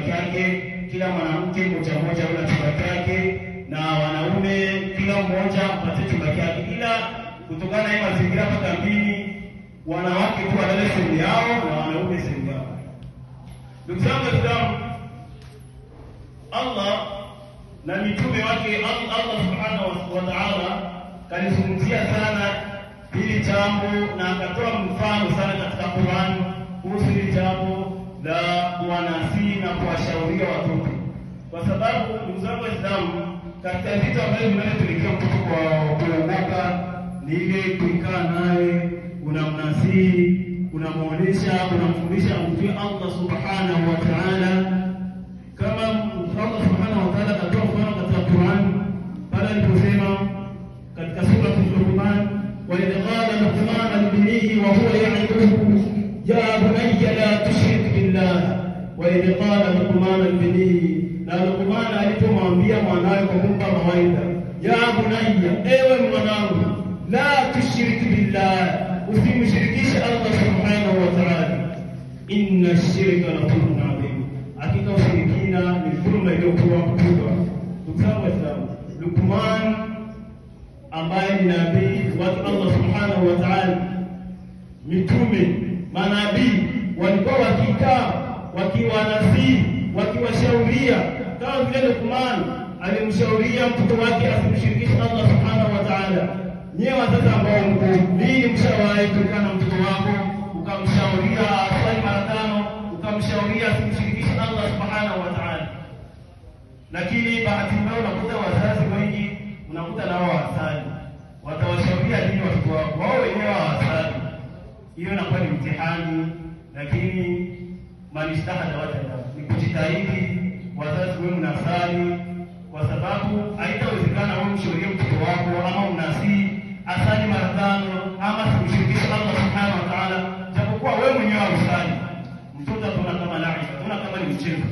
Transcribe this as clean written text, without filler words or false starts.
chake, kila mwanamke mmoja una chumba chake, na wanaume kila mmoja apate chumba chake. Ila kutokana na mazingira hapa kambini, wanawake tu wanalala sehemu yao na wanaume sehemu yao. Ndugu zangu Waislamu, Allah na mitume wake Allah subhanahu wa ta'ala kalizungumzia sana hili jambo na akatoa mfano sana katika Qur'an kuhusu hili jambo la kuwanasihi na kuwashauria watoto. Kwa sababu ndugu zangu Waislamu, katika vitu ambavyo vinatuelekea mtoto kwa kuongoka ni ile kuikaa naye, unamnasihi, unamuonesha, unamfundisha umjue Allah subhanahu wa ta'ala. Kama Allah subhanahu wa ta'ala katoa mfano katika Qur'an pale aliposema katika sura Luqman, wa idh qala Luqman libnihi wa huwa ya'iduhu ya bunayya la tushrik billah. Wa idh qala Luqman libnihi, na Luqman alipomwambia mwanawe kwa kumpa mawaidha, ya bunayya, ewe mwanangu, la tushrik billah, usimshirikishe Allah subhanahu wa ta'ala, inna ash-shirka la dhulmun 'adhim, hakika ushirikina ni dhulma iliyokuwa kubwa. Ndugu zangu Waislamu, Luqman ambaye ni nabii wa Allah subhanahu wa ta'ala, mitume, manabii walikuwa wakikaa wakiwanasihi, wakiwashauria, kama vile Luqman alimshauria mtoto wake asimshirikishe Allah subhanahu wa ta'ala. Nyewe wazazi ambao mko lini mshawahi kukaa na mtoto wako ukamshauria asali mara 5, ukamshauria asimshirikishe Allah subhanahu wa ta'ala? Lakini bahati mbaya unakuta wazazi wengi unakuta nao wasali, watawashauria dini watoto wao, wao wenyewe hawasali. Hiyo inakuwa ni mtihani, lakini manistahada wajada ni kujitahidi wazazi wewe mnasali, kwa sababu haitawezekana wewe mshaurie mtoto wako ama unasihi asali mara 5 ama kumshirikisha Allah subhanahu wa ta'ala, japokuwa wewe mwenyewe usali. Mtoto anaona kama laana, anaona kama ni mchezo.